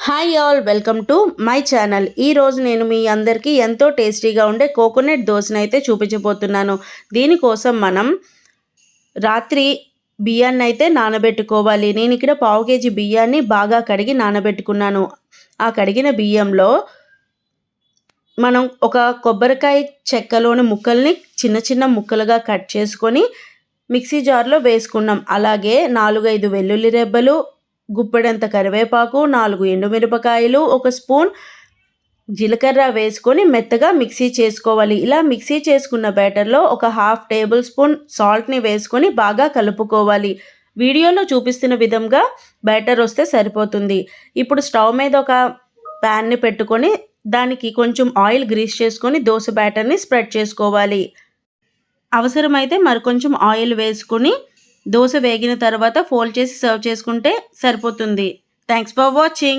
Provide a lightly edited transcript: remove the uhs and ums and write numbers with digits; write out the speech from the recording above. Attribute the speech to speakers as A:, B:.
A: Hi all, welcome to my channel. ఈరోజు నేను మీ అందరికీ ఎంతో టేస్టీగా ఉండే కోకోనట్ దోశను అయితే చూపించబోతున్నాను. దీనికోసం మనం రాత్రి బియ్యాన్ని అయితే నానబెట్టుకోవాలి. నేను ఇక్కడ 1/2 కేజీ బియ్యాన్ని బాగా కడిగి నానబెట్టుకున్నాను. ఆ కడిగిన బియ్యంలో మనం ఒక కొబ్బరికాయ చెక్కలోని ముక్కల్ని చిన్న చిన్న ముక్కలుగా కట్ చేసుకొని మిక్సీ జార్లో వేసుకున్నాం. అలాగే 4-5 వెల్లుల్లి రెబ్బలు, గుప్పెడంత కరివేపాకు, 4 ఎండుమిరపకాయలు, 1 స్పూన్ జీలకర్ర వేసుకొని మెత్తగా మిక్సీ చేసుకోవాలి. ఇలా మిక్సీ చేసుకున్న బ్యాటర్లో ఒక 1/2 టేబుల్ స్పూన్ సాల్ట్ని వేసుకొని బాగా కలుపుకోవాలి. వీడియోలో చూపిస్తున్న విధంగా బ్యాటర్ వస్తే సరిపోతుంది. ఇప్పుడు స్టవ్ మీద ఒక ప్యాన్ని పెట్టుకొని దానికి కొంచెం ఆయిల్ గ్రీస్ చేసుకొని దోశ బ్యాటర్ని స్ప్రెడ్ చేసుకోవాలి. అవసరమైతే మరికొంచెం ఆయిల్ వేసుకొని దోశ వేగిన తర్వాత ఫోల్డ్ చేసి సర్వ్ చేసుకుంటే సరిపోతుంది. Thanks for watching.